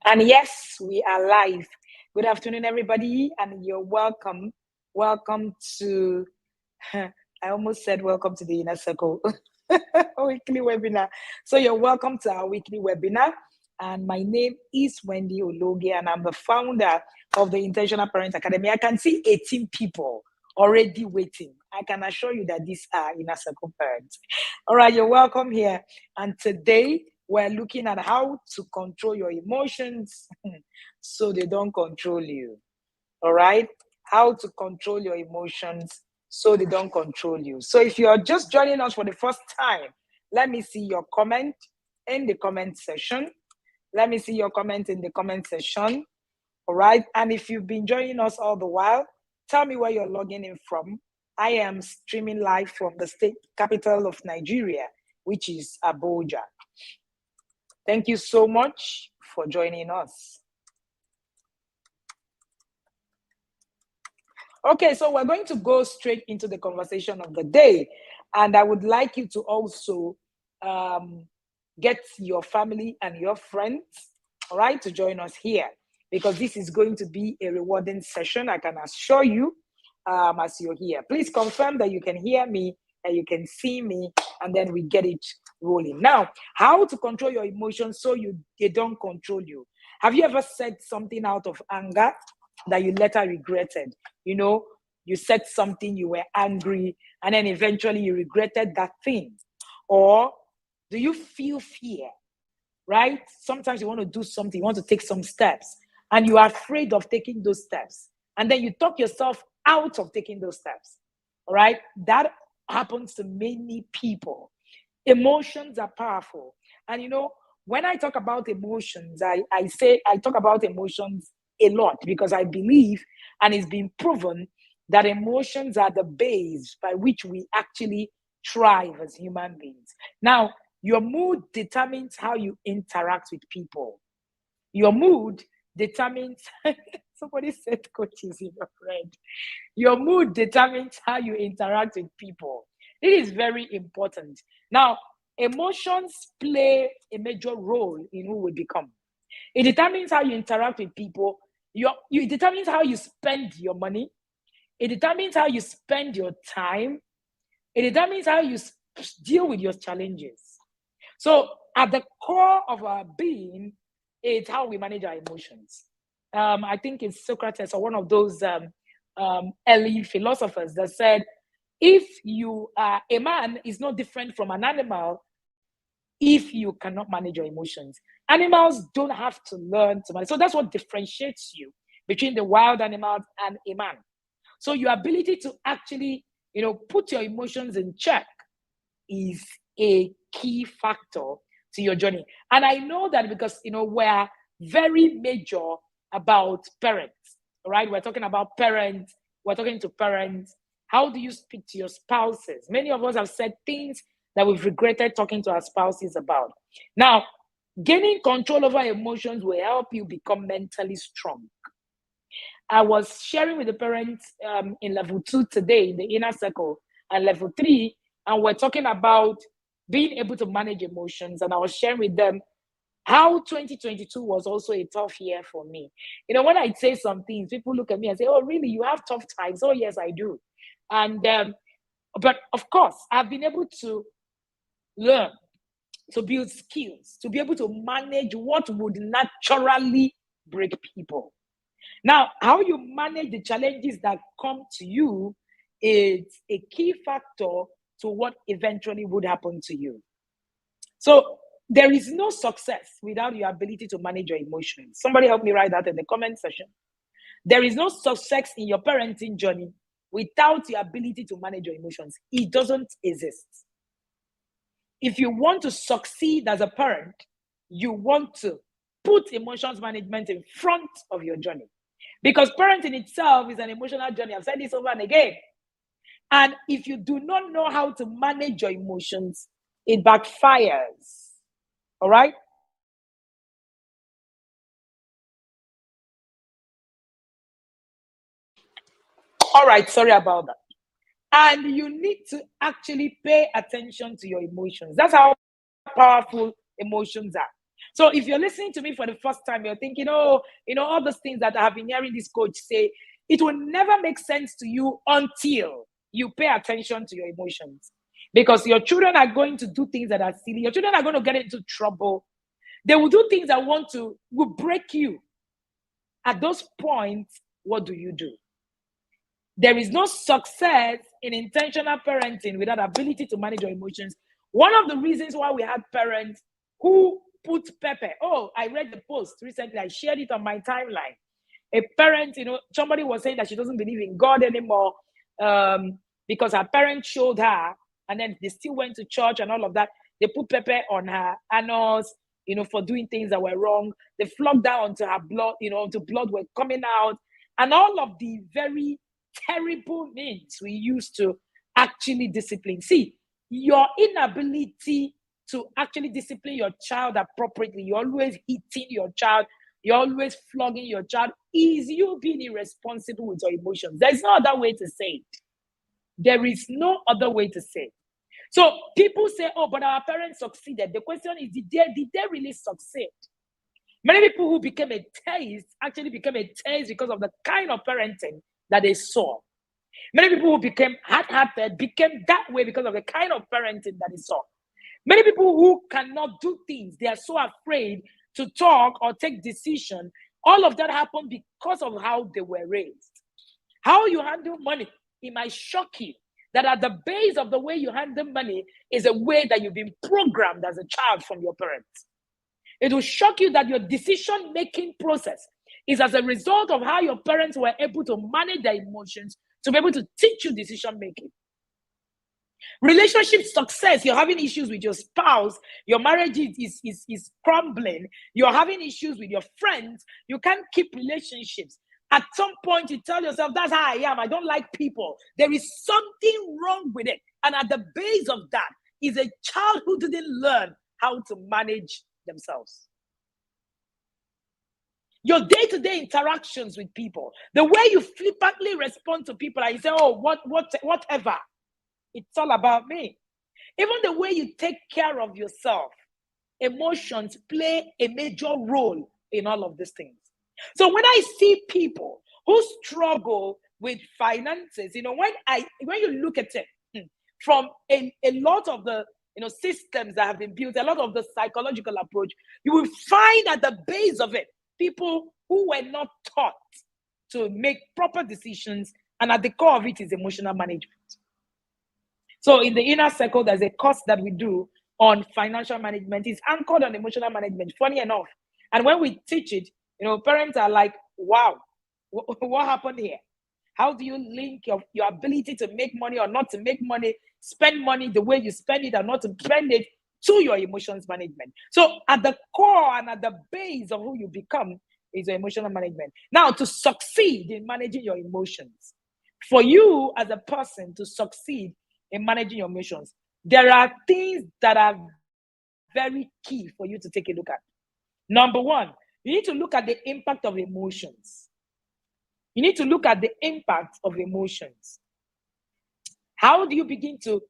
And yes, we are live. Good afternoon, everybody, and you're welcome. Welcome to, I almost said welcome to the Inner Circle weekly webinar. So you're welcome to our weekly webinar. And my name is Wendy Ologe, and I'm the founder of the Intentional Parent Academy. I can see 18 people already waiting. I can assure you that these are Inner Circle parents. All right, you're welcome here. And today, we're looking at how to control your emotions so they don't control you. All right? How to control your emotions so they don't control you. So if you are just joining us for the first time, let me see your comment in the comment section. Let me see your comment in the comment section. All right? And if you've been joining us all the while, tell me where you're logging in from. I am streaming live from the state capital of Nigeria, which is Abuja. Thank you so much for joining us. Okay, so we're going to go straight into the conversation of the day. And I would like you to also get your family and your friends, all right, to join us here, because this is going to be a rewarding session, I can assure you, as you're here. Please confirm that you can hear me, that you can see me, and then we get it rolling. Now, how to control your emotions so they don't control you. Have you ever said something out of anger that you later regretted? You know, you said something, you were angry, and then eventually you regretted that thing. Or do you feel fear, right? Sometimes you want to do something, you want to take some steps, and you are afraid of taking those steps. And then you talk yourself out of taking those steps, all right? That happens to many people. Emotions are powerful. And you know, when I talk about emotions, I talk about emotions a lot because I believe, and it's been proven, that emotions are the base by which we actually thrive as human beings. Now, your mood determines how you interact with people. Your mood determines, somebody said coaches in your friend. Your mood determines how you interact with people. It is very important. Now, emotions play a major role in who we become. It determines how you interact with people. It determines how you spend your money. It determines how you spend your time. It determines how you deal with your challenges. So at the core of our being is how we manage our emotions. I think it's Socrates or one of those early philosophers that said, if you are a man, is no different from an animal if you cannot manage your emotions. Animals don't have to learn to manage. So that's what differentiates you between the wild animals and a man. So your ability to actually, put your emotions in check is a key factor to your journey. And I know that because, we're very major about parents, right? We're talking about parents. We're talking to parents. How do you speak to your spouses? Many of us have said things that we've regretted talking to our spouses about. Now, gaining control over emotions will help you become mentally strong. I was sharing with the parents in level 2 today in the inner circle and level 3, and we're talking about being able to manage emotions. And I was sharing with them how 2022 was also a tough year for me. When I say some things, people look at me and say, oh, really? You have tough times? Oh, yes, I do. And but of course, I've been able to learn, to build skills, to be able to manage what would naturally break people. Now, how you manage the challenges that come to you is a key factor to what eventually would happen to you. So there is no success without your ability to manage your emotions. Somebody help me write that in the comment section. There is no success in your parenting journey without your ability to manage your emotions. It doesn't exist. If you want to succeed as a parent, you want to put emotions management in front of your journey. Because parenting itself is an emotional journey. I've said this over and again. And if you do not know how to manage your emotions, it backfires. All right? All right, sorry about that. And you need to actually pay attention to your emotions. That's how powerful emotions are. So if you're listening to me for the first time, you're thinking, oh, all those things that I have been hearing this coach say, it will never make sense to you until you pay attention to your emotions. Because your children are going to do things that are silly. Your children are going to get into trouble. They will do things that will break you. At those points, what do you do? There is no success in intentional parenting without ability to manage your emotions. One of the reasons why we had parents who put pepper. Oh, I read the post recently. I shared it on my timeline. A parent, somebody was saying that she doesn't believe in God anymore because her parents showed her, and then they still went to church and all of that. They put pepper on her anus, for doing things that were wrong. They flogged her onto her blood, until blood were coming out, and all of the very terrible means we use to actually discipline. See, your inability to actually discipline your child appropriately, you're always hitting your child, you're always flogging your child, is you being irresponsible with your emotions. There's no other way to say it. There is no other way to say it. So people say, oh, but our parents succeeded. The question is, did they really succeed? Many people who became atheists actually became atheists because of the kind of parenting that they saw. Many people who became hard-hearted became that way because of the kind of parenting that they saw. Many people who cannot do things, they are so afraid to talk or take decision. All of that happened because of how they were raised. How you handle money, it might shock you that at the base of the way you handle money is a way that you've been programmed as a child from your parents. It will shock you that your decision-making process is as a result of how your parents were able to manage their emotions to be able to teach you decision-making. Relationship success, you're having issues with your spouse, your marriage is crumbling, you're having issues with your friends, you can't keep relationships. At some point, you tell yourself, that's how I am, I don't like people. There is something wrong with it. And at the base of that is a child who didn't learn how to manage themselves. Your day-to-day interactions with people, the way you flippantly respond to people, and you say, oh, whatever. It's all about me. Even the way you take care of yourself, emotions play a major role in all of these things. So when I see people who struggle with finances, when you look at it from a lot of the systems that have been built, a lot of the psychological approach, you will find at the base of it people who were not taught to make proper decisions, and at the core of it is emotional management. So in the inner circle, there's a course that we do on financial management. It's anchored on emotional management, funny enough. And when we teach it, parents are like, wow, what happened here? How do you link your ability to make money or not to make money, spend money the way you spend it or not to spend it, to your emotions management? So at the core and at the base of who you become is your emotional management. Now, to succeed in managing your emotions, for you as a person to succeed in managing your emotions, there are things that are very key for you to take a look at. Number one, you need to look at the impact of emotions. You need to look at the impact of emotions. How do you begin to,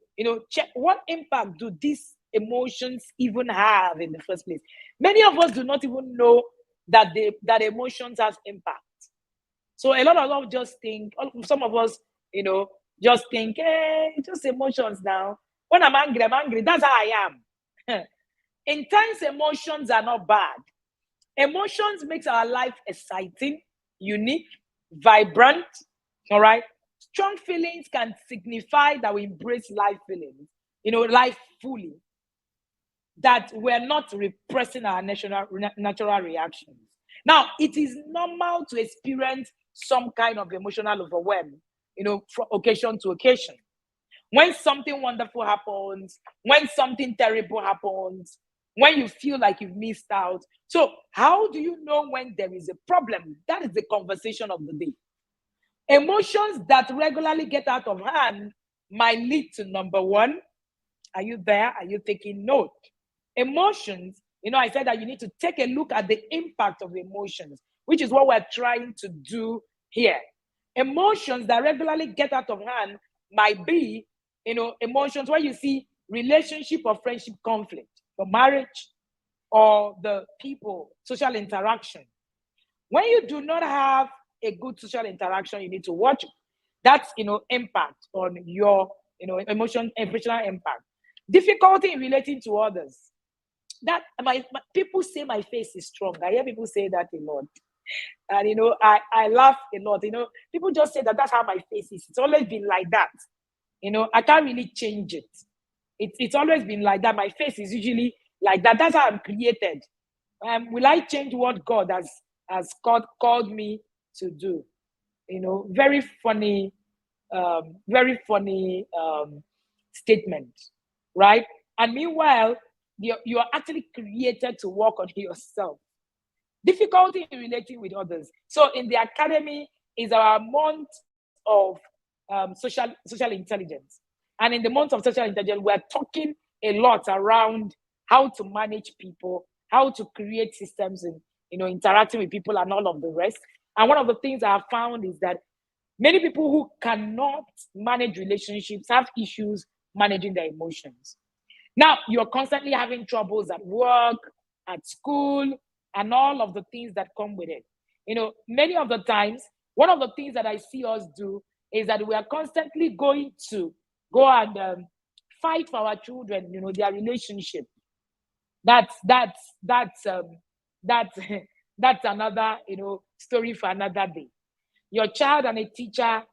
check what impact do these emotions even have in the first place? Many of us do not even know that emotions has impact. So a lot of us just think, some of us, just think, hey, just emotions now. When I'm angry, that's how I am. Intense emotions are not bad. Emotions makes our life exciting, unique, vibrant, all right? Strong feelings can signify that we embrace life feelings, life fully, that we're not repressing our natural reactions. Now, it is normal to experience some kind of emotional overwhelm, from occasion to occasion. When something wonderful happens, when something terrible happens, when you feel like you've missed out. So how do you know when there is a problem? That is the conversation of the day. Emotions that regularly get out of hand might lead to, number one, are you there? Are you taking note? Emotions, I said that you need to take a look at the impact of emotions, which is what we're trying to do here. Emotions that regularly get out of hand might be, emotions where you see relationship or friendship conflict, for marriage, or the people, social interaction. When you do not have a good social interaction, you need to watch that's impact on your emotional impact. Difficulty in relating to others. That my people say my face is strong. I hear people say that a lot. And I laugh a lot. People just say that that's how my face is. It's always been like that. I can't really change it. It's always been like that. My face is usually like that. That's how I'm created. Will I change what God has called me to do? Very funny, statement, right? And meanwhile, you are actually created to work on yourself. Difficulty in relating with others. So in the academy is our month of social intelligence. And in the month of social intelligence, we're talking a lot around how to manage people, how to create systems and interacting with people and all of the rest. And one of the things I have found is that many people who cannot manage relationships have issues managing their emotions. Now, you're constantly having troubles at work, at school, and all of the things that come with it. Many of the times, one of the things that I see us do is that we are constantly going to go and fight for our children, their relationship. That's that's another story for another day. Your child and a teacher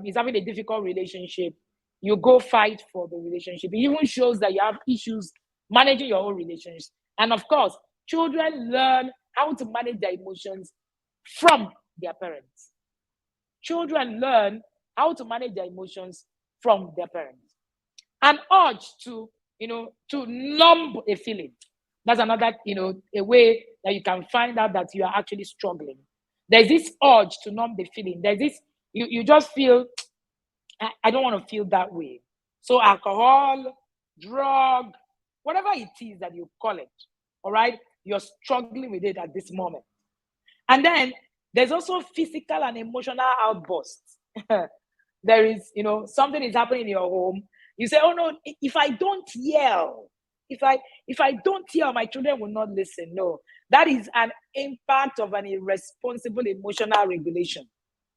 is having a difficult relationship. You go fight for the relationship. It even shows that you have issues managing your own relationships. And of course, children learn how to manage their emotions from their parents. Children learn how to manage their emotions from their parents. An urge to numb a feeling. That's another, a way that you can find out that you are actually struggling. There's this urge to numb the feeling. There's this, you just feel, I don't want to feel that way. So alcohol, drug, whatever it is that you call it, all right, you're struggling with it at this moment. And then there's also physical and emotional outbursts. There is, something is happening in your home. You say, oh no, if I don't yell, if I don't yell, my children will not listen. No, that is an impact of an irresponsible emotional regulation.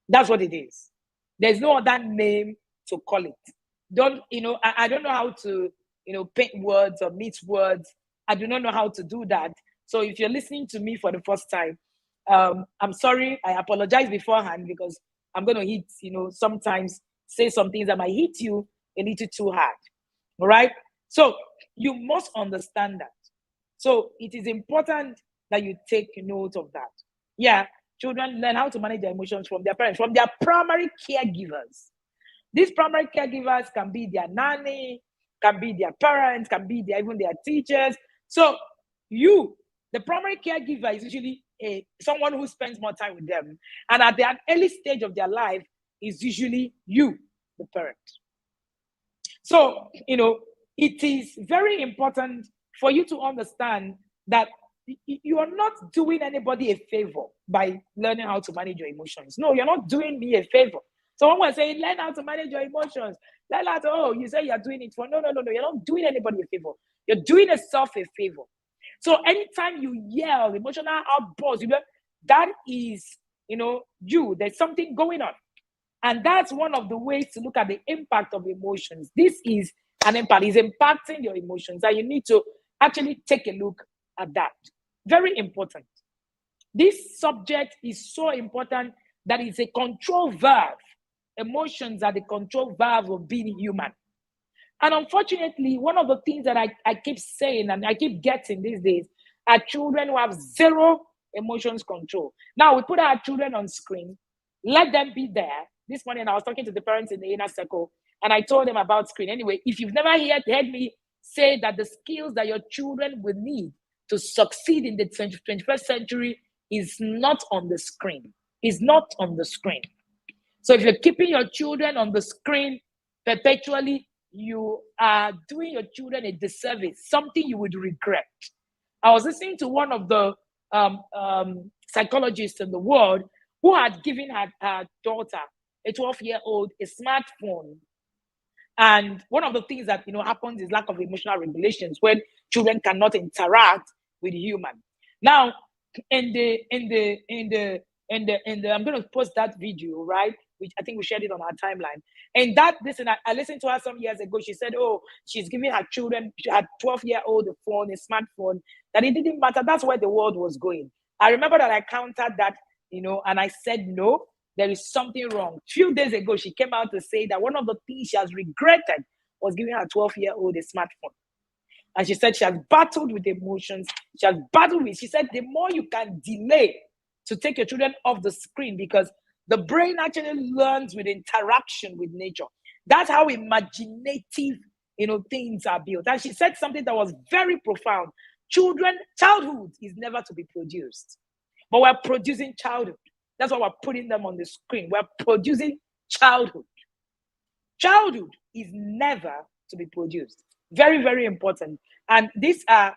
That's what it is. There's no other name to call it. I don't know how to, paint words or mix words. I do not know how to do that. So if you're listening to me for the first time, I'm sorry. I apologize beforehand because I'm going to hit, sometimes say some things that might hit you a little too hard. All right. So you must understand that. So it is important that you take note of that. Yeah. Children learn how to manage their emotions from their parents, from their primary caregivers. These primary caregivers can be their nanny, can be their parents, can be even their teachers. So the primary caregiver is usually someone who spends more time with them. And at the early stage of their life is usually you, the parent. So, it is very important for you to understand that you are not doing anybody a favor by learning how to manage your emotions. No, you're not doing me a favor. So when we're saying learn how to manage your emotions, learn how to, you say you're doing it for, no, you're not doing anybody a favor. You're doing yourself a favor. So anytime you yell, emotional outbursts, that is, there's something going on. And that's one of the ways to look at the impact of emotions. This is an impact. It's impacting your emotions. And you need to actually take a look at that. Very important. This subject is so important that it's a control valve. Emotions are the control valve of being human. And unfortunately, one of the things that I keep saying and I keep getting these days are children who have zero emotions control. Now, we put our children on screen, let them be there. This morning, I was talking to the parents in the inner circle, and I told them about screen. Anyway, if you've never heard me say that the skills that your children will need to succeed in the 21st century is not on the screen. Is not on the screen. So if you're keeping your children on the screen perpetually, you are doing your children a disservice, something you would regret. I was listening to one of the psychologists in the world who had given her daughter, a 12-year-old, a smartphone. And one of the things that happens is lack of emotional regulations when children cannot interact with human. Now, I'm going to post that video, right? Which I think we shared it on our timeline. And that, listen, I listened to her some years ago. She said, oh, she's giving her children, her 12-year-old, a phone, a smartphone, that it didn't matter. That's where the world was going. I remember that I countered that, and I said, no, there is something wrong. A few days ago, she came out to say that one of the things she has regretted was giving her 12-year-old a smartphone. And she said she has battled with emotions. She said the more you can delay to take your children off the screen, because the brain actually learns with interaction with nature. That's how imaginative, things are built. And she said something that was very profound. Childhood is never to be produced, but we're producing childhood. That's why we're putting them on the screen. We're producing childhood. Childhood is never to be produced. Very, very important. And these are,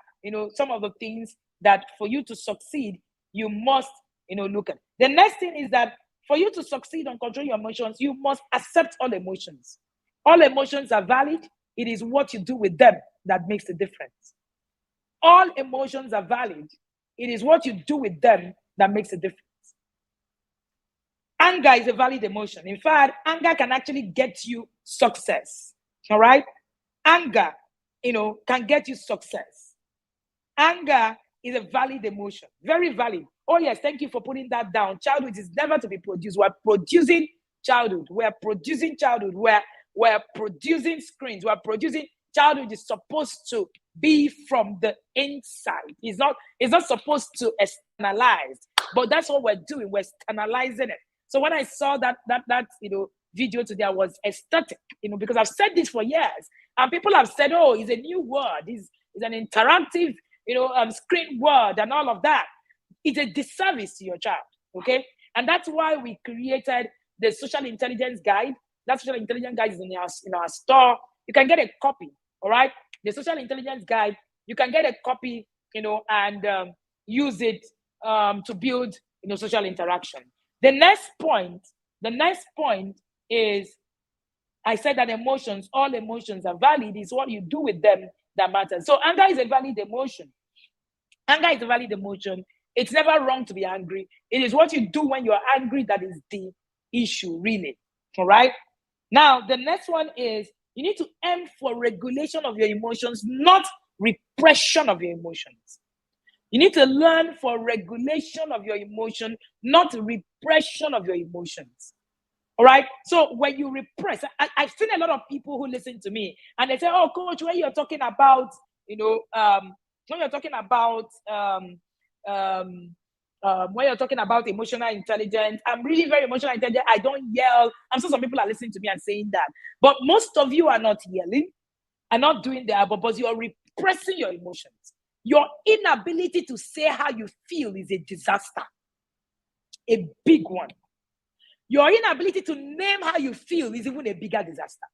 some of the things that for you to succeed, you must, look at. The next thing is that for you to succeed on controlling your emotions, you must accept all emotions. All emotions are valid. It is what you do with them that makes the difference. All emotions are valid. It is what you do with them that makes a difference. Anger is a valid emotion. In fact, anger can actually get you success. All right? Anger, can get you success. Anger is a valid emotion. Very valid. Oh, yes, thank you for putting that down. Childhood is never to be produced. We're producing childhood. We're producing childhood. We're producing screens. We're producing childhood is supposed to be from the inside. It's not supposed to externalize. But that's what we're doing. We're externalizing it. So when I saw that video today, I was ecstatic, because I've said this for years. And people have said, oh, it's a new word. It's an interactive, screen word and all of that. It's a disservice to your child, okay? And that's why we created the Social Intelligence Guide. That Social Intelligence Guide is in our store. You can get a copy, all right? The Social Intelligence Guide, you can get a copy, and use it to build, social interaction. The next point is, I said that all emotions are valid. It's what you do with them that matters. So anger is a valid emotion. Anger is a valid emotion. It's never wrong to be angry. It is what you do when you're angry that is the issue, really. All right? Now, the next one is you need to aim for regulation of your emotions, not repression of your emotions. You need to learn for regulation of your emotion, not repression of your emotions. All right. So when you repress, I've seen a lot of people who listen to me and they say, "Oh, coach, when you're talking about, when you're talking about, when you're talking about emotional intelligence, I'm really very emotional intelligent. I don't yell." I'm sure some people are listening to me and saying that, but most of you are not yelling, are not doing that, but you are repressing your emotions. Your inability to say how you feel is a disaster, a big one. Your inability to name how you feel is even a bigger disaster.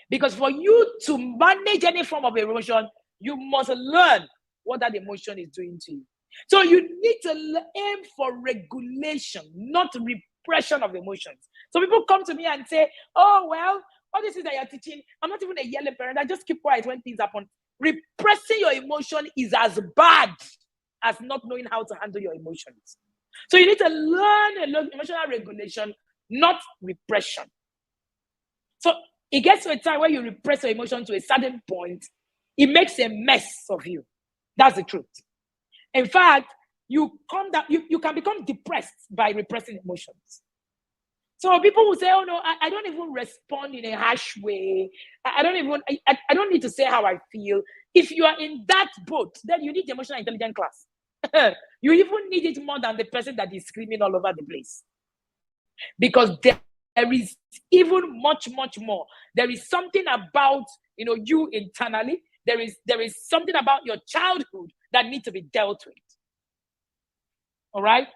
Because for you to manage any form of emotion, you must learn what that emotion is doing to you. So you need to aim for regulation, not repression of emotions. So people come to me and say, "Oh, well, all this is that you're teaching, I'm not even a yelling parent. I just keep quiet when things happen." Repressing your emotion is as bad as not knowing how to handle your emotions. So you need to learn emotional regulation, not repression. So it gets to a time where you repress your emotion to a certain point, it makes a mess of you. That's the truth. In fact, you can become depressed by repressing emotions. So people will say, "Oh no, I don't even respond in a harsh way. I don't need to say how I feel." If you are in that boat, then you need the emotional intelligence class. You even need it more than the person that is screaming all over the place. Because there is even much, much more. There is something about you internally. There is something about your childhood that needs to be dealt with. All right?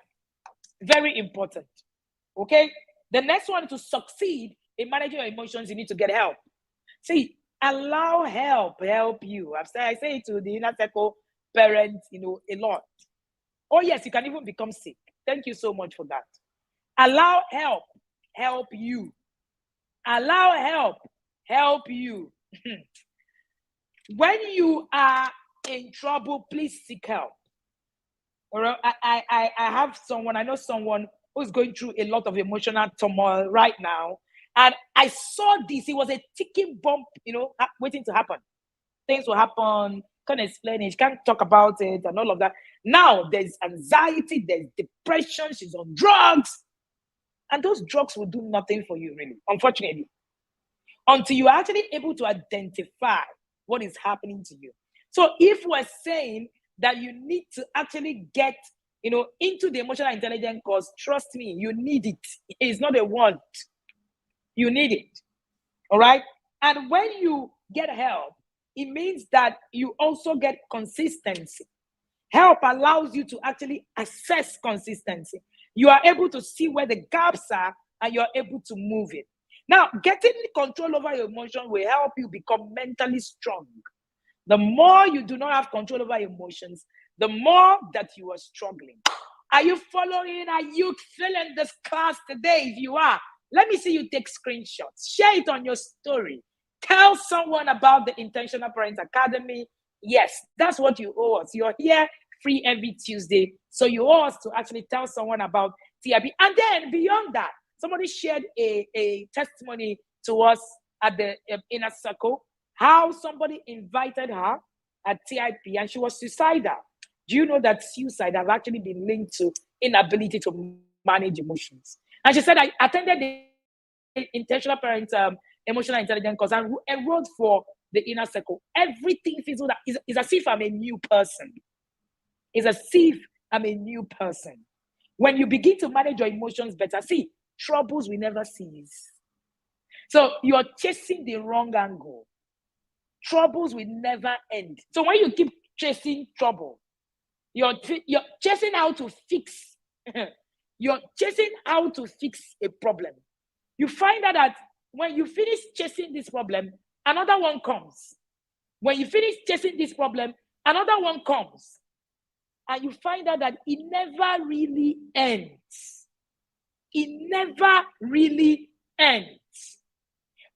Very important. Okay? The next one, to succeed in managing your emotions, you need to get help. See, allow help you. I say it to the inner circle parents, a lot. Oh, yes, you can even become sick. Thank you so much for that. Allow help you. Allow help you. When you are in trouble, please seek help. Or I have someone, I know someone who's going through a lot of emotional turmoil right now. And I saw this, it was a ticking bomb, waiting to happen. Things will happen, can't explain it, can't talk about it, and all of that. Now there's anxiety, there's depression, she's on drugs. And those drugs will do nothing for you, really, unfortunately, until you're actually able to identify what is happening to you. So if we're saying that you need to actually get, into the emotional intelligence course, trust me, you need it. It's not a want. You need it. All right? And when you get help, it means that you also get consistency. Help allows you to actually assess consistency. You are able to see where the gaps are and you're able to move it. Now, getting control over your emotion will help you become mentally strong. The more you do not have control over emotions, the more that you are struggling. Are you following? Are you feeling this class today? If you are, let me see you take screenshots. Share it on your story. Tell someone about the Intentional Parents Academy. Yes, that's what you owe us. You're here free every Tuesday. So you owe us to actually tell someone about TIP. And then beyond that, somebody shared a testimony to us at the inner circle, how somebody invited her at TIP and she was suicidal. Do you know that suicide has actually been linked to inability to manage emotions? And she said, I attended the Intentional Parents Emotional Intelligence course and enrolled for the inner circle. Everything feels that is as if I'm a new person. It's as if I'm a new person. When you begin to manage your emotions better, see, troubles will never cease. So you're chasing the wrong angle. Troubles will never end. So when you keep chasing trouble, you're chasing how to fix. You're chasing how to fix a problem. You find out that when you finish chasing this problem, another one comes. When you finish chasing this problem, another one comes. And you find out that it never really ends. It never really ends.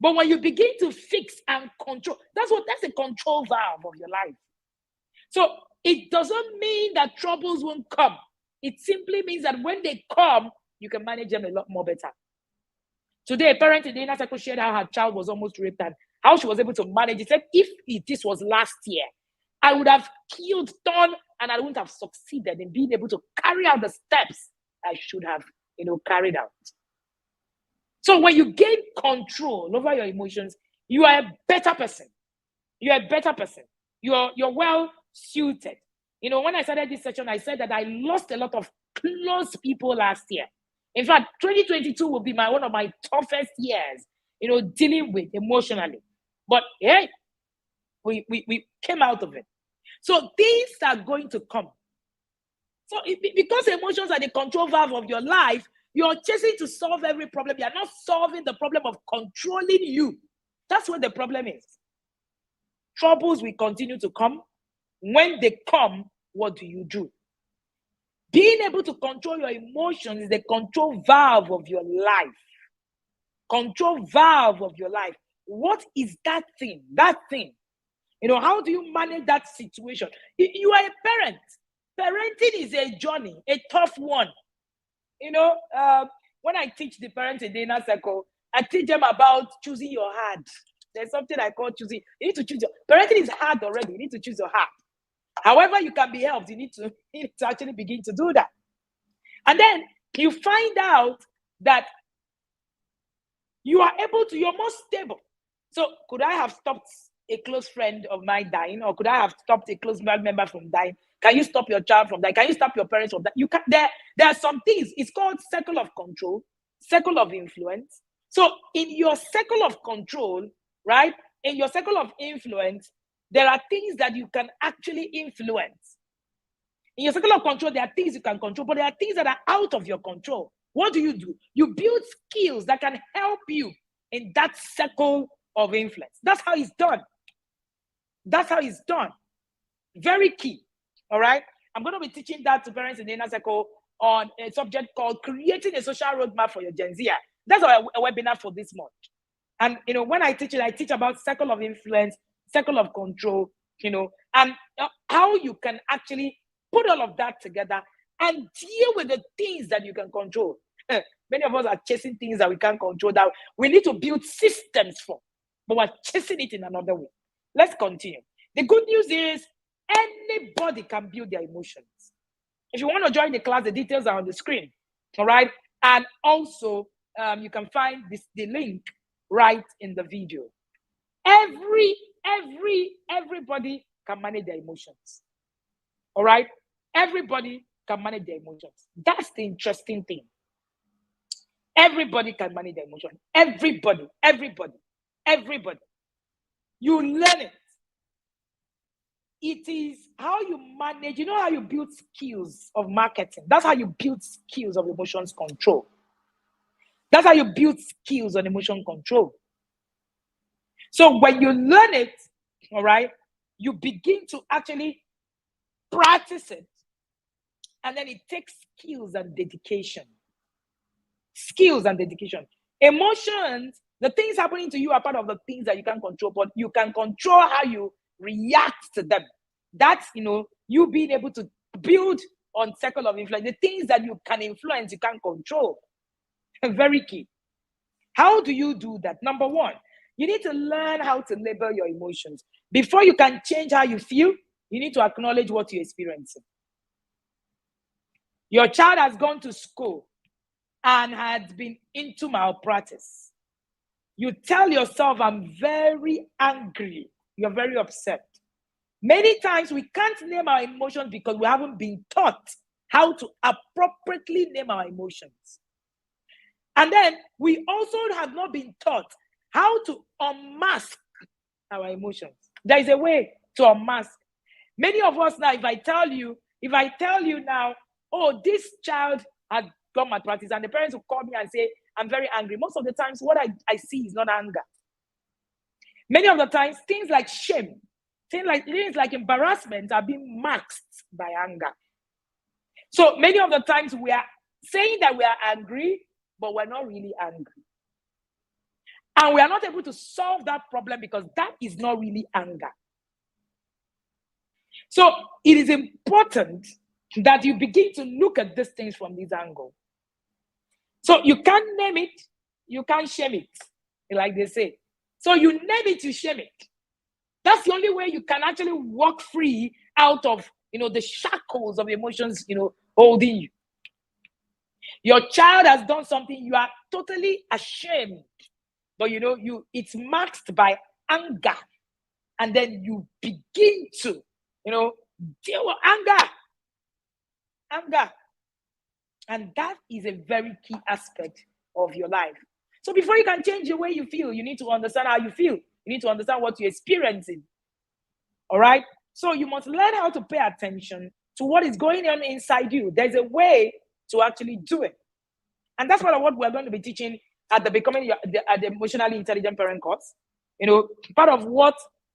But when you begin to fix and control, that's a control valve of your life. So it doesn't mean that troubles won't come. It simply means that when they come, you can manage them a lot more better. Today, a parent in the inner circle shared how her child was almost raped and how she was able to manage it. Said, if this was last year, I would have killed Ton and I wouldn't have succeeded in being able to carry out the steps I should have, carried out. So when you gain control over your emotions, you are a better person. You're a better person. You're well suited. When I started this session, I said that I lost a lot of close people last year. In fact, 2022 will be one of my toughest years, dealing with emotionally. But hey, we came out of it. So things are going to come. So because emotions are the control valve of your life, you're chasing to solve every problem. You're not solving the problem of controlling you. That's what the problem is. Troubles will continue to come. When they come, what do you do? Being able to control your emotions is the control valve of your life. Control valve of your life. What is that thing? That thing. How do you manage that situation? You are a parent. Parenting is a journey, a tough one. When I teach the parents in the inner circle, I teach them about choosing your heart. There's something I call choosing. You need to choose parenting is hard already. You need to choose your heart. However you can be helped, you need to actually begin to do that. And then you find out that you are you're more stable. So could I have stopped a close friend of mine dying, or could I have stopped a close member from dying? Can you stop your child from dying? Can you stop your parents from dying? You can. There are some things. It's called circle of control, circle of influence. So in your circle of control, right? In your circle of influence, there are things that you can actually influence. In your circle of control, there are things you can control, but there are things that are out of your control. What do? You build skills that can help you in that circle of influence. That's how it's done. That's how it's done. Very key. All right. I'm going to be teaching that to parents in the inner circle on a subject called creating a social roadmap for your Gen Z. That's our webinar for this month. And when I teach it, I teach about circle of influence, circle of control, and and how you can actually put all of that together and deal with the things that you can control. Many of us are chasing things that we can't control, that we need to build systems for, but we're chasing it in another way. Let's continue. The good news is anybody can build their emotions. If you want to join the class, the details are on the screen. All right. And also, you can find the link right in the video. Everybody can manage their emotions. All right. Everybody can manage their emotions. That's the interesting thing. Everybody can manage their emotions. Everybody. You learn it. It is how you manage. You know how you build skills of marketing. That's how you build skills of emotions control. That's how you build skills on emotion control. So when you learn it, all right, you begin to actually practice it. And then it takes skills and dedication. Skills and dedication. Emotions, the things happening to you are part of the things that you can control, but you can control how you react to them. That's, you being able to build on circle of influence. The things that you can influence, you can't control. Very key. How do you do that? Number one, you need to learn how to label your emotions. Before you can change how you feel, you need to acknowledge what you're experiencing. Your child has gone to school and had been into malpractice. You tell yourself, I'm very angry. You're very upset. Many times we can't name our emotions because we haven't been taught how to appropriately name our emotions. And then we also have not been taught how to unmask our emotions. There is a way to unmask. Many of us now, if I tell you now, oh, this child had gone malpractice, and the parents will call me and say, I'm very angry. Most of the times, what I see is not anger. Many of the times, things like shame, things like embarrassment are being masked by anger. So many of the times we are saying that we are angry, but we're not really angry. And we are not able to solve that problem because that is not really anger. So it is important that you begin to look at these things from this angle. So you can't name it, you can't shame it, like they say. So you name it, you shame it. That's the only way you can actually walk free out of, the shackles of emotions, holding you. Your child has done something you are totally ashamed, but it's masked by anger, and then you begin to, deal with anger, and that is a very key aspect of your life. So before you can change the way you feel, you need to understand how you feel. You need to understand what you're experiencing. All right. So you must learn how to pay attention to what is going on inside you. There's a way to actually do it. And that's what we're going to be teaching at the Emotionally Intelligent Parent course. Part of what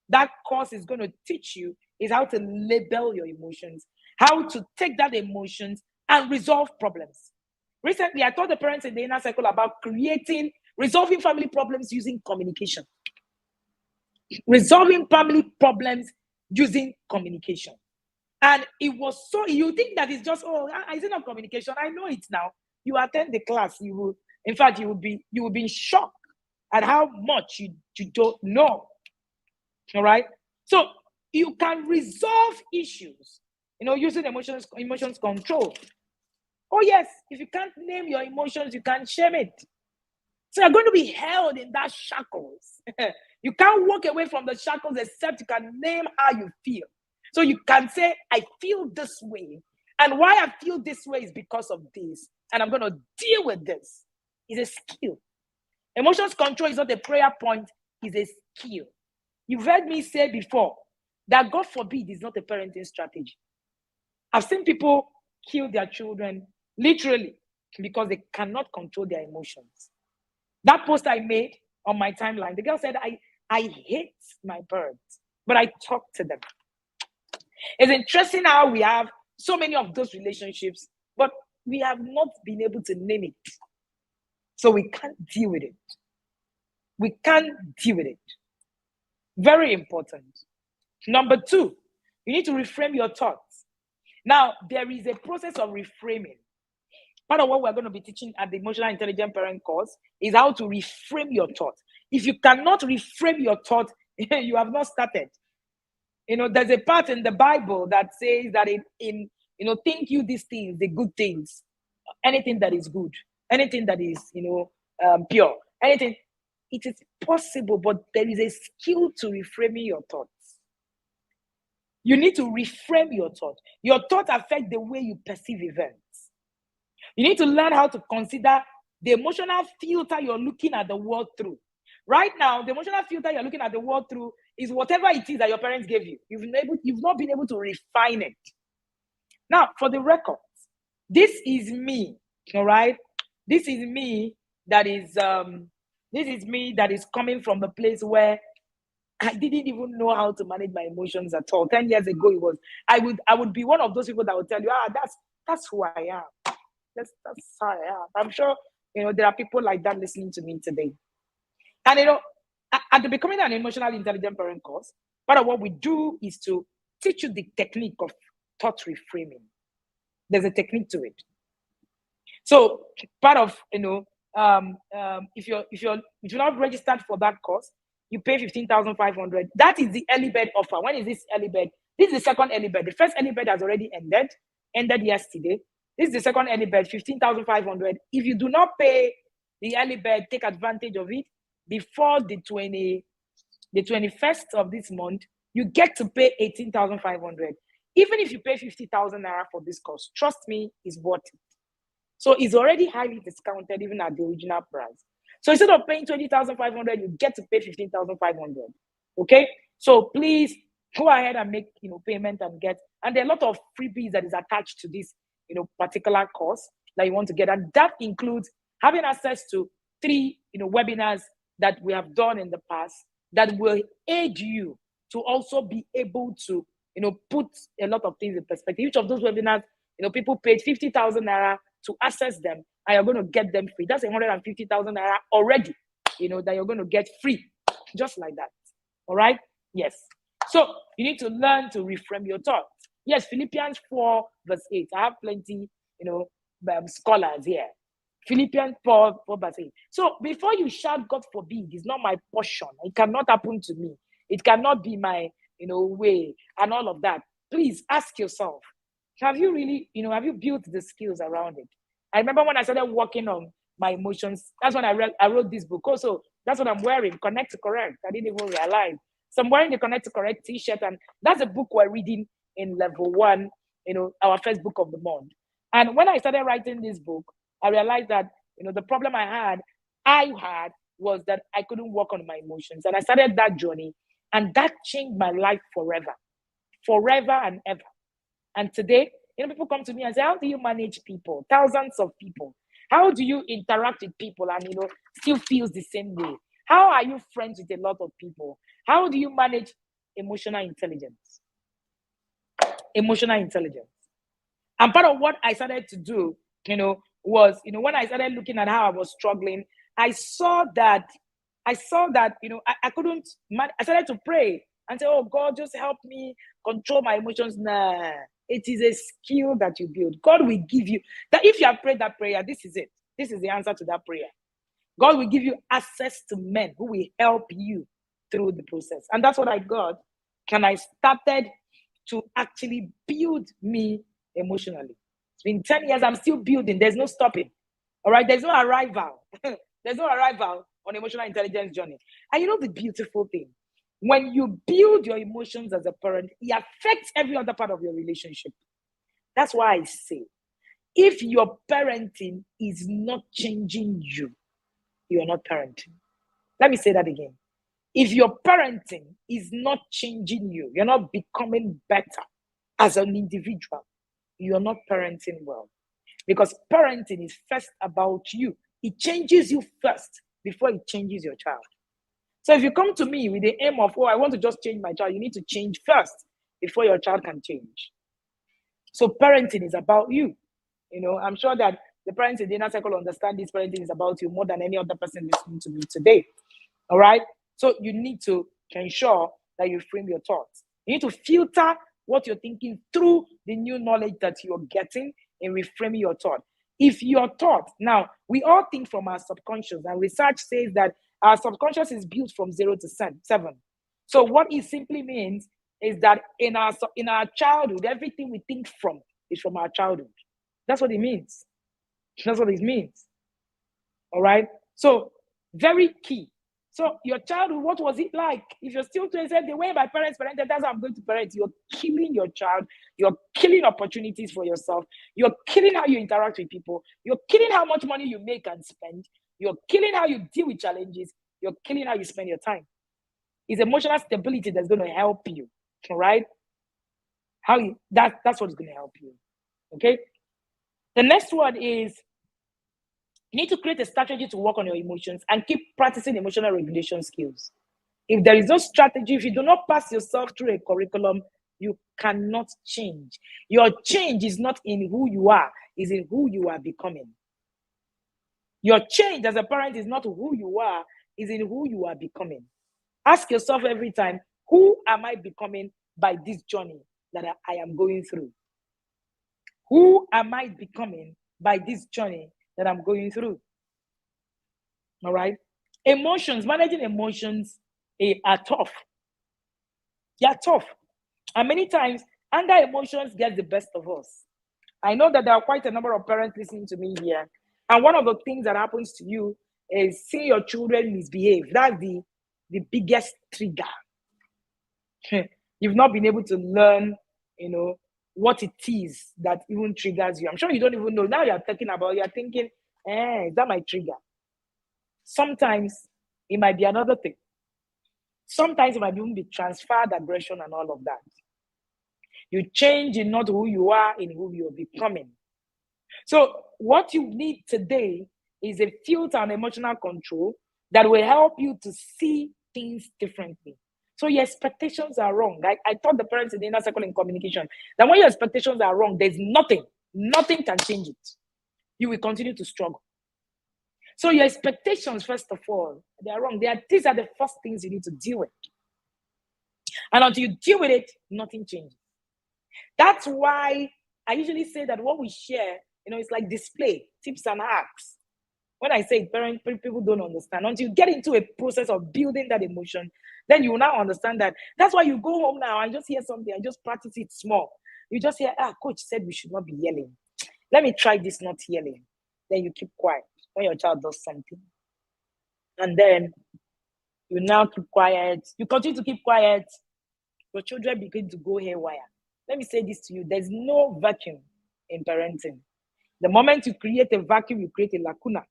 that course is going to teach you is how to label your emotions, how to take that emotions and resolve problems. Recently, I taught the parents in the inner circle about resolving family problems using communication. Resolving family problems using communication. And it was you think that it's just, is it not communication? I know it now. You attend the class, you will be in shock at how much you don't know. All right. So you can resolve issues, using emotions control. Oh, yes, if you can't name your emotions, you can't shame it. So you're going to be held in that shackles. You can't walk away from the shackles except you can name how you feel. So you can say, I feel this way. And why I feel this way is because of this. And I'm going to deal with this. It's a skill. Emotions control is not a prayer point, it's a skill. You've heard me say before that God forbid is not a parenting strategy. I've seen people kill their children literally because they cannot control their emotions. That post I made on my timeline, the girl said, I hate my birds, but I talk to them. It's interesting how we have so many of those relationships, but we have not been able to name it. So we can't deal with it. We can't deal with it. Very important. Number two, You need to reframe your thoughts. Now, there is a process of reframing. Part of what we're going to be teaching at the Emotional Intelligent Parent course is how to reframe your thought. If you cannot reframe your thought, you have not started. There's a part in the Bible that says that think you these things, the good things, anything that is good, anything that is, pure, anything. It is possible, but there is a skill to reframing your thoughts. You need to reframe your thought. Your thoughts affect the way you perceive events. You need to learn how to consider the emotional filter you're looking at the world through. Right now, the emotional filter you're looking at the world through is whatever it is that your parents gave you. You've not been able to refine it. Now, for the record, this is me, all right? This is me that is coming from the place where I didn't even know how to manage my emotions at all. 10 years ago, I would be one of those people that would tell you, that's who I am. That's how I am. I'm sure, there are people like that listening to me today. And, at the Becoming an Emotional Intelligent Parent course, part of what we do is to teach you the technique of thought reframing. There's a technique to it. So part of, if you're not registered for that course, you pay 15,500. That is the early bird offer. When is this early bird? This is the second early bird. The first early bird has already ended yesterday. This is the second early bird, 15,500. If you do not pay the early bird, take advantage of it before the 21st of this month, you get to pay 18,500. Even if you pay 50,000 naira for this course, trust me, it's worth it. So it's already highly discounted even at the original price. So instead of paying 20,500, you get to pay 15,500. Okay? So please go ahead and make payment and get. And there are a lot of freebies that is attached to this particular course that you want to get. And that includes having access to 3 webinars that we have done in the past that will aid you to also be able to put a lot of things in perspective. Each of those webinars, people paid 50,000 naira to access them, and you're going to get them free. That's 150,000 naira already, that you're going to get free, just like that. All right? Yes. So you need to learn to reframe your thoughts. Yes, Philippians 4 verse 8. I have plenty, scholars here. Philippians 4 verse 8. So before you shout, God forbid, it's not my portion. It cannot happen to me. It cannot be my, way and all of that. Please ask yourself, have you really, have you built the skills around it? I remember when I started working on my emotions, that's when I wrote this book. Also, that's what I'm wearing, Connect to Correct. I didn't even realize. So I'm wearing the Connect to Correct t-shirt, and that's a book we're reading in level 1, our first book of the month. And when I started writing this book, I realized that, the problem I had was that I couldn't work on my emotions. And I started that journey, and that changed my life forever and ever. And today, people come to me and say, how do you manage people? Thousands of people. How do you interact with people and, still feels the same way? How are you friends with a lot of people? How do you manage emotional intelligence? Emotional intelligence. And part of what I started to do, was, when I started looking at how I was struggling, I saw that, I couldn't, I started to pray and say, oh, God, just help me control my emotions. Nah, it is a skill that you build. God will give you that. If you have prayed that prayer, this is it. This is the answer to that prayer. God will give you access to men who will help you through the process. And that's what I got. And I started to actually build me emotionally. It's been 10 years, I'm still building. There's no stopping. All right, there's no arrival. There's no arrival on emotional intelligence journey. And the beautiful thing, when you build your emotions as a parent, it affects every other part of your relationship. That's why I say, if your parenting is not changing you, you're not parenting. Let me say that again. If your parenting is not changing you, you're not becoming better as an individual, you're not parenting well. Because parenting is first about you. It changes you first before it changes your child. So if you come to me with the aim of, I want to just change my child, you need to change first before your child can change. So parenting is about you. I'm sure that the parents in the inner circle understand this. Parenting is about you more than any other person listening to me today. All right? So you need to ensure that you frame your thoughts. You need to filter what you're thinking through the new knowledge that you're getting in reframing your thought. If your thought, now we all think from our subconscious, and research says that our subconscious is built from 0 to 7. So what it simply means is that in our childhood, everything we think from is from our childhood. That's what it means. That's what it means. All right. So very key. So your childhood, what was it like? If you're still doing the way my parents parented, that's how I'm going to parent. You're killing your child. You're killing opportunities for yourself. You're killing how you interact with people. You're killing how much money you make and spend. You're killing how you deal with challenges. You're killing how you spend your time. It's emotional stability that's going to help you. All right. That's what's going to help you. Okay. The next one is you need to create a strategy to work on your emotions and keep practicing emotional regulation skills. If there is no strategy, if you do not pass yourself through a curriculum, you cannot change. Your change is not in who you are, it's in who you are becoming. Your change as a parent is not who you are, it's in who you are becoming. Ask yourself every time, who am I becoming by this journey that I am going through? Who am I becoming by this journey that I'm going through? All right. Emotions, managing emotions are tough. They are tough. And many times, anger emotions get the best of us. I know that there are quite a number of parents listening to me here. And one of the things that happens to you is seeing your children misbehave. That's the biggest trigger. You've not been able to learn, what it is that even triggers you. I'm sure you don't even know. Now you're thinking, is that my trigger? Sometimes it might be another thing. Sometimes it might even be transferred aggression and all of that. You change in not who you are, in who you're becoming. So what you need today is a filter and emotional control that will help you to see things differently. So your expectations are wrong. I taught the parents in the inner circle in communication that when your expectations are wrong, there's nothing can change it. You will continue to struggle. So your expectations, first of all, they are wrong. These are the first things you need to deal with. And until you deal with it, nothing changes. That's why I usually say that what we share, it's like display, tips and hacks. When I say it, people don't understand. Until you get into a process of building that emotion, then you will now understand that. That's why you go home now and just hear something and just practice it small. You just hear, coach said we should not be yelling. Let me try this, not yelling. Then you keep quiet when your child does something. And then you now keep quiet. You continue to keep quiet. Your children begin to go haywire. Let me say this to you. There's no vacuum in parenting. The moment you create a vacuum, you create a lacuna.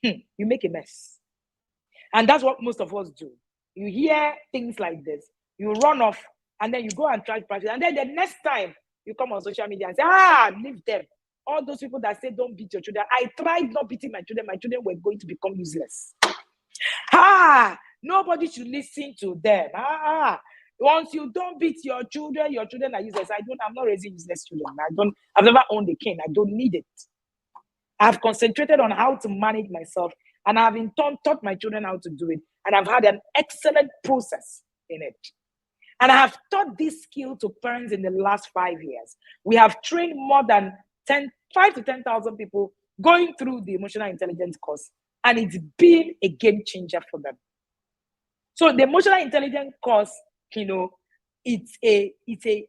You make a mess. And that's what most of us do. You hear things like this, you run off, and then you go and try to practice. And then the next time you come on social media and say, leave them. All those people that say don't beat your children. I tried not beating my children were going to become useless. Nobody should listen to them. Once you don't beat your children are useless. I'm not raising useless children. I've never owned a cane. I don't need it. I've concentrated on how to manage myself, and I've in turn taught my children how to do it. And I've had an excellent process in it. And I have taught this skill to parents in the last 5 years. We have trained more than 5 to 10,000 people going through the emotional intelligence course. And it's been a game changer for them. So the emotional intelligence course, it's a big,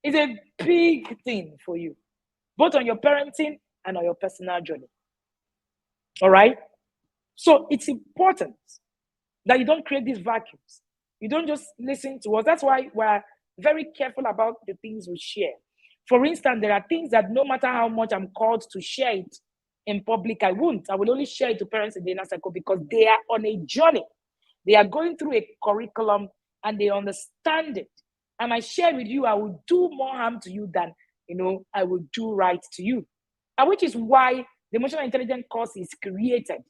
it's a big thing for you, both on your parenting and on your personal journey. All right? So it's important that you don't create these vacuums. You don't just listen to us. That's why we're very careful about the things we share. For instance, there are things that no matter how much I'm called to share it in public, I won't. I will only share it to parents in the inner circle because they are on a journey. They are going through a curriculum and they understand it. And I share with you, I will do more harm to you than, I will do right to you. And which is why the emotional intelligence course is created.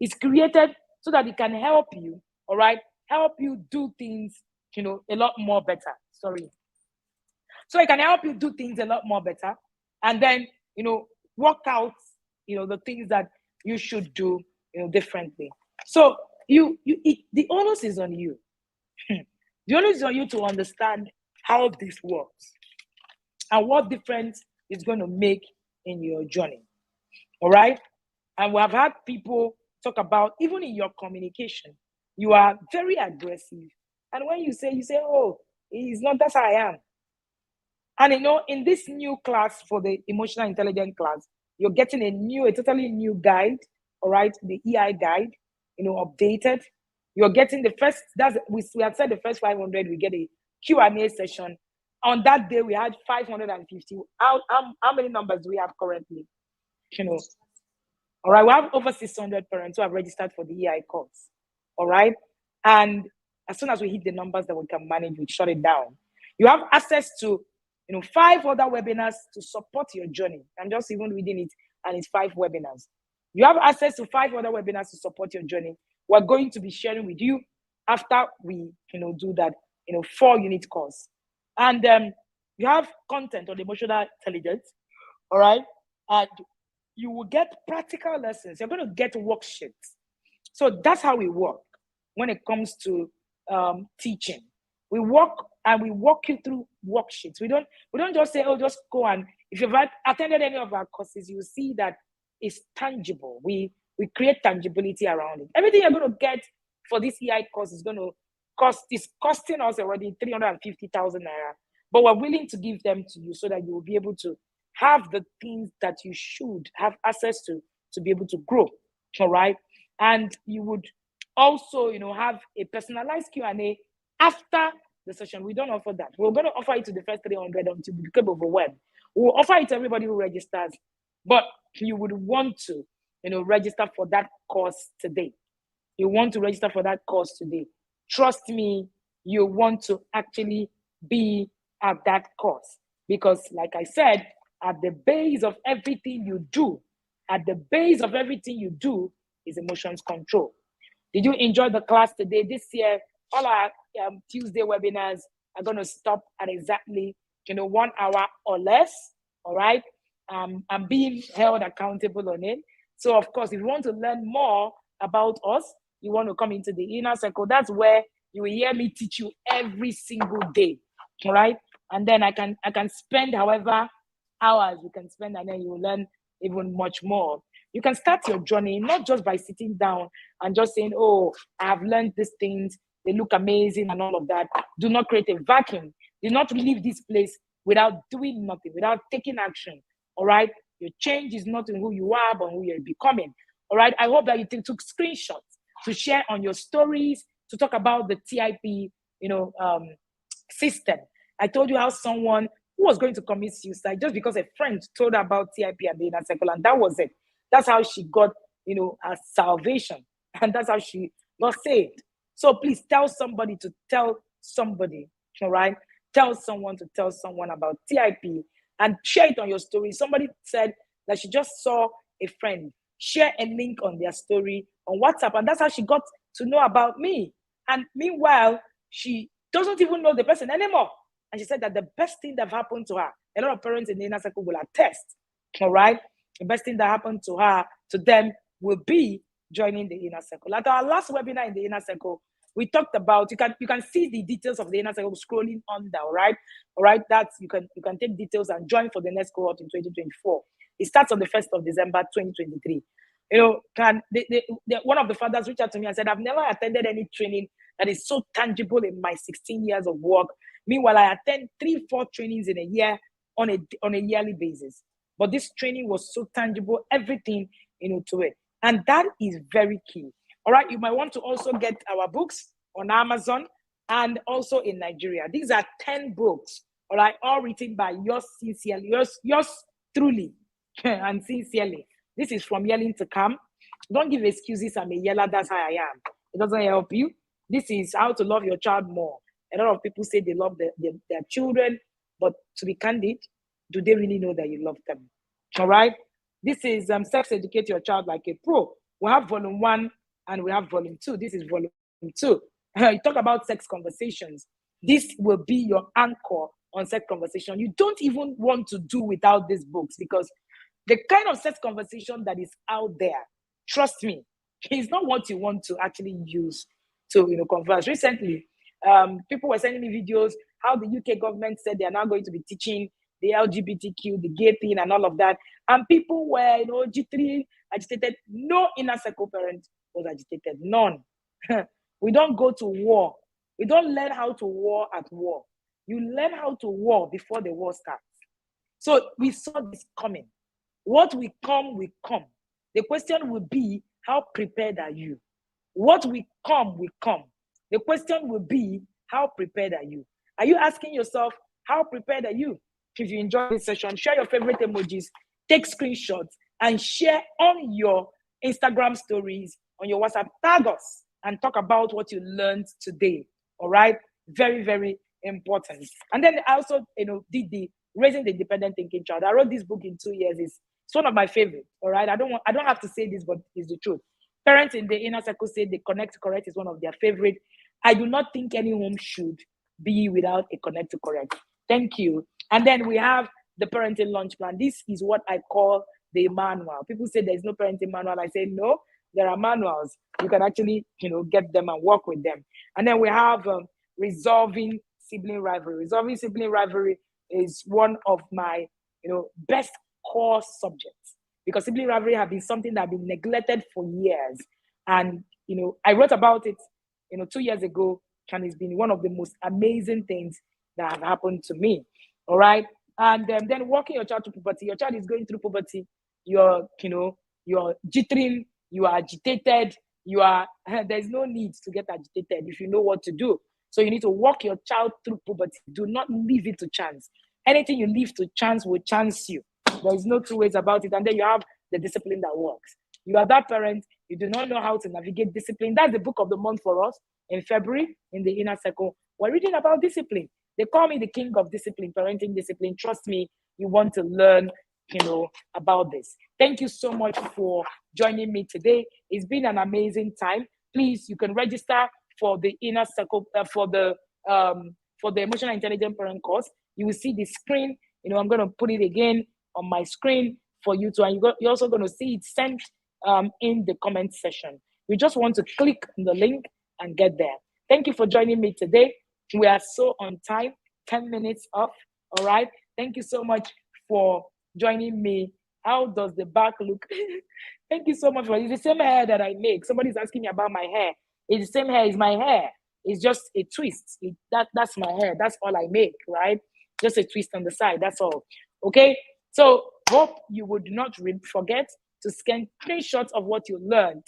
It's created so that it can help you, all right? Help you do things, a lot more better. Sorry. So it can help you do things a lot more better. And then, work out, the things that you should do, differently. So the onus is on you. The only is on you to understand how this works and what difference it's going to make in your journey. All right. And we have had people talk about, even in your communication, you are very aggressive. And when you say, oh, it's not, that's how I am. And in this new class for the emotional intelligence class, you're getting a totally new guide, all right, the EI guide, updated. You're getting the first, we had said the first 500, we get a Q&A session. On that day, we had 550. How many numbers do we have currently? All right, we have over 600 parents who have registered for the EI course. All right, and as soon as we hit the numbers that we can manage, we shut it down. You have access to 5 other webinars to support your journey. I'm just even reading it, and it's 5 webinars. You have access to 5 other webinars to support your journey. We're going to be sharing with you after we do that 4-unit course. And you have content on emotional intelligence. All right, and you will get practical lessons. You're going to get worksheets. So that's how we work when it comes to teaching. We walk you through worksheets. We don't just say, oh, just go, and if you've attended any of our courses, you see that it's tangible. We create tangibility around it. Everything you're going to get for this EI course is costing us already 350,000 naira, but we're willing to give them to you so that you will be able to have the things that you should have access to be able to grow. All right, and you would also have a personalized Q&A after the session. We don't offer that. We're going to offer it to the first 300 until we become overwhelmed. We'll offer it to everybody who registers, but you would want to register for that course today. You want to register for that course today. Trust me, you want to actually be at that course, because like I said, at the base of everything you do is emotions control. Did you enjoy the class today? This year, all our Tuesday webinars are going to stop at exactly 1 hour or less. All right. I'm being held accountable on it. So of course, if you want to learn more about us, you want to come into the inner circle. That's where you will hear me teach you every single day. All right. And then I can spend however hours we can spend, and then you will learn even much more. You can start your journey not just by sitting down and just saying, oh, I have learned these things, they look amazing and all of that. Do not create a vacuum. Do not leave this place without doing nothing, without taking action. All right. Your change is not in who you are, but who you're becoming. All right. I hope that you took screenshots to share on your stories, to talk about the TIP, system. I told you how someone who was going to commit suicide just because a friend told her about TIP and the inner circle, and that was it. That's how she got, her salvation, and that's how she got saved. So please tell somebody to tell somebody, all right? Tell someone to tell someone about TIP and share it on your story. Somebody said that she just saw a friend share a link on their story on WhatsApp, and that's how she got to know about me. And meanwhile, she doesn't even know the person anymore. And she said that the best thing that happened to her, a lot of parents in the inner circle will attest, all right? The best thing that happened to her, to them, will be joining the inner circle. At our last webinar in the inner circle, we talked about, you can see the details of the inner circle scrolling under, all right? All right, that's, you can take details and join for the next cohort in 2024. It starts on the 1st of December, 2023. One of the fathers reached out to me and said, I've never attended any training that is so tangible in my 16 years of work. Meanwhile, I attend 3-4 trainings in a year on a yearly basis. But this training was so tangible, everything, to it. And that is very key. All right, you might want to also get our books on Amazon and also in Nigeria. These are 10 books, all right, all written by yours sincerely, yours truly and sincerely. This is From Yelling to Calm. Don't give excuses, I'm a yeller, that's how I am. It doesn't help you. This is how to love your child more. A lot of people say they love their children, but to be candid, do they really know that you love them? All right. This is Sex Educate Your Child Like a Pro. We have volume 1 and we have volume 2. This is volume 2. You talk about sex conversations. This will be your anchor on sex conversation. You don't even want to do without these books, because the kind of sex conversation that is out there, trust me, it's not what you want to actually use to converse. Recently, People were sending me videos how the UK government said they are now going to be teaching the LGBTQ, the gay thing, and all of that. And people were, G3 agitated. No inner circle parent was agitated. None. We don't go to war. We don't learn how to war at war. You learn how to war before the war starts. So we saw this coming. What will come, will come. The question will be, how prepared are you? What will come, will come. The question will be, how prepared are you? Are you asking yourself, how prepared are you? If you enjoy this session, share your favorite emojis, take screenshots, and share on your Instagram stories, on your WhatsApp. Tag us and talk about what you learned today. All right? Very, very important. And then I also, did the Raising the Independent Thinking Child. I wrote this book in 2 years. It's one of my favorites. All right? I don't have to say this, but it's the truth. Parents in the inner circle say the Connect to Correct is one of their favorite. I do not think any home should be without a Connect to Correct. Thank you. And then we have the parenting launch plan. This is what I call the manual. People say there's no parenting manual. I say no, there are manuals. You can actually, get them and work with them. And then we have resolving sibling rivalry. Resolving sibling rivalry is one of my, best core subjects, because sibling rivalry have been something that has been neglected for years. And, I wrote about it, 2 years ago, and it's been one of the most amazing things that have happened to me. All right. And then walking your child to puberty. Your child is going through puberty. You're jittering, you are agitated, there's no need to get agitated if you know what to do. So you need to walk your child through puberty. Do not leave it to chance. Anything you leave to chance will chance you. There's no two ways about it. And then you have the discipline that works. You are that parent, you do not know how to navigate discipline. That's the book of the month for us in February in the inner circle. We're reading about discipline. They call me the king of discipline, parenting discipline. Trust me, you want to learn, about this. Thank you so much for joining me today. It's been an amazing time. Please, you can register for the inner circle, for the emotional intelligent parent course. You will see the screen. I'm going to put it again on my screen for you to, and you're also going to see it sent in the comment section. We just want to click on the link and get there. Thank you for joining me today. We are so on time, 10 minutes off. All right. Thank you so much for joining me. How does the back look? Thank you so much for it. It's the same hair that I make. Somebody's asking me about my hair. It's the same hair as my hair. It's just a twist. That's my hair. That's all I make, right? Just a twist on the side. That's all. Okay. So hope you would not forget to scan screenshots of what you learned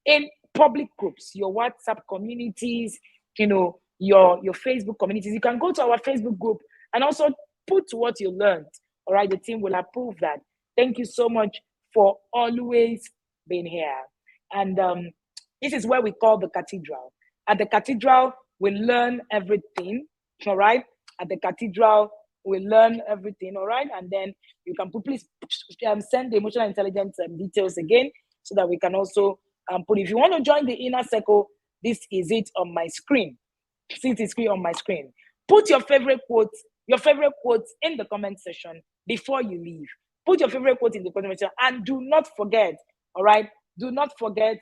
in public groups, your WhatsApp communities, your Facebook communities. You can go to our Facebook group and also put what you learned. All right, the team will approve that. Thank you so much for always being here. And this is where we call the cathedral. At the cathedral, we learn everything. All right. At the cathedral, we learn everything. All right. And then you can please send the emotional intelligence details again so that we can also put. If you want to join the inner circle, this is it on my screen. See the screen on my screen. Put your favorite quotes in the comment section before you leave. Put your favorite quote in the comment section, and do not forget, all right? Do not forget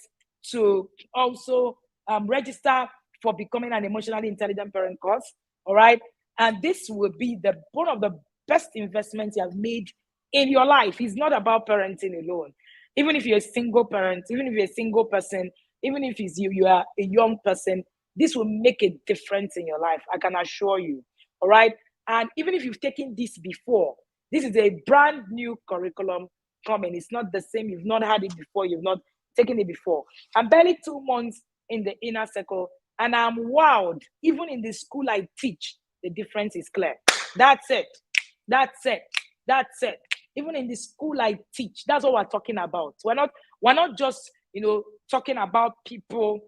to also register for becoming an emotionally intelligent parent course, all right? And this will be one of the best investments you have made in your life. It's not about parenting alone. Even if you're a single parent, even if you're a single person, even if it's you are a young person, this will make a difference in your life. I can assure you, all right? And even if you've taken this before, this is a brand new curriculum coming. It's not the same. You've not had it before. You've not taken it before. I'm barely 2 months in the inner circle, and I'm wowed. Even in the school I teach, the difference is clear. That's it. That's it. That's it. Even in the school I teach, that's what we're talking about. We're not just, talking about people,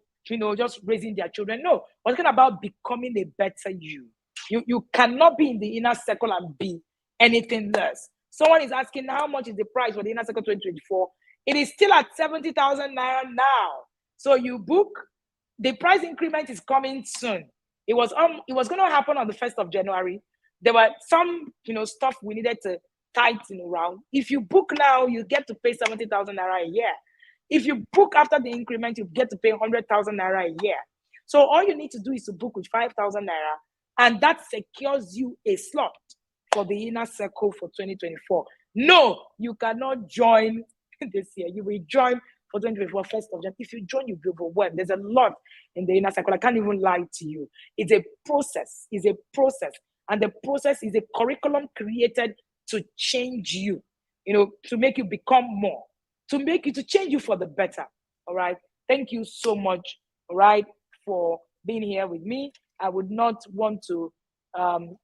just raising their children. No, we're talking about becoming a better you. You cannot be in the inner circle and be anything less. Someone is asking how much is the price for the inner circle 2024. It is still at 70,000 naira now. So you book. The price increment is coming soon. It was going to happen on the 1st of January. There were some stuff we needed to tighten around. If you book now, you get to pay 70,000 naira a year. If you book after the increment, you get to pay 100,000 naira a year. So all you need to do is to book with 5,000 naira, and that secures you a slot for the inner circle for 2024. No, you cannot join this year. You will join for 2024, 1st of January. If you join, you'll be overwhelmed. There's a lot in the inner circle. I can't even lie to you. It's a process. It's a process. And the process is a curriculum created to change you, to make you become more, to change you for the better. All right. Thank you so much, all right, for being here with me. I would not want to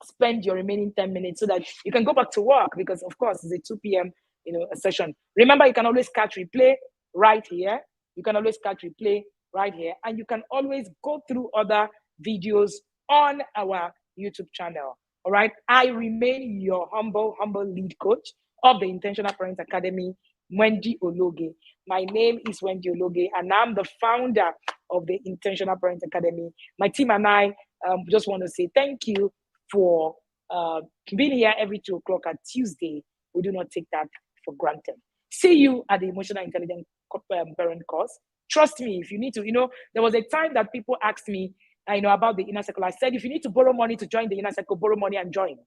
spend your remaining 10 minutes so that you can go back to work, because of course it's a 2 p.m. A session. Remember, you can always catch replay right here. You can always catch replay right here, and you can always go through other videos on our YouTube channel. All right. I remain your humble lead coach of the Intentional Parent Academy, Wendy Ologe. My name is Wendy Ologe, and I'm the founder of the Intentional Parent Academy. My team and I just want to say thank you for being here every 2 o'clock on Tuesday. We do not take that for granted. See you at the Emotional Intelligent Parent course. Trust me, if you need to, there was a time that people asked me, about the inner circle. I said, if you need to borrow money to join the inner circle, borrow money and join.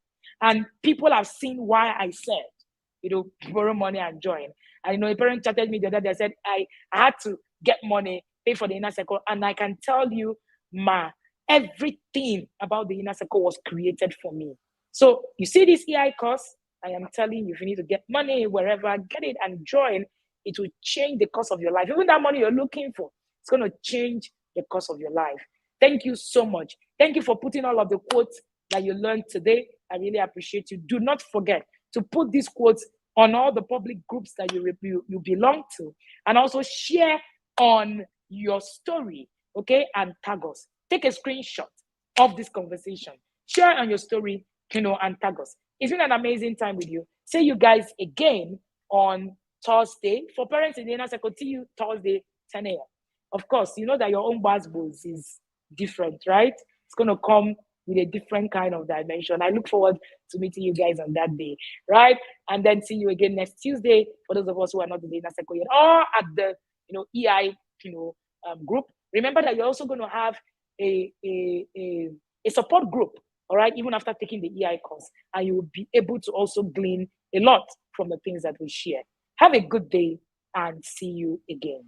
And people have seen why I said, borrow money and join. And a parent chatted me the other day. I said, I had to get money, pay for the inner circle. And I can tell you, everything about the inner circle was created for me. So you see this EI course, I am telling you, if you need to get money wherever, get it and join. It will change the course of your life. Even that money you're looking for, it's going to change the course of your life. Thank you so much. Thank you for putting all of the quotes that you learned today. I really appreciate you. Do not forget to put these quotes on all the public groups that you belong to, and also share on your story, okay? And tag us. Take a screenshot of this conversation. Share on your story, and tag us. It's been an amazing time with you. See you guys again on Thursday. For parents in the inner circle, see you Thursday, 10 a.m. Of course, you know that your own buzzwords is different, right? It's going to come with a different kind of dimension. I look forward to meeting you guys on that day, right? And then see you again next Tuesday for those of us who are not in the inner circle yet, or at the EI group. Remember that you're also going to have a support group, all right, even after taking the EI course, and you will be able to also glean a lot from the things that we share. Have a good day and see you again.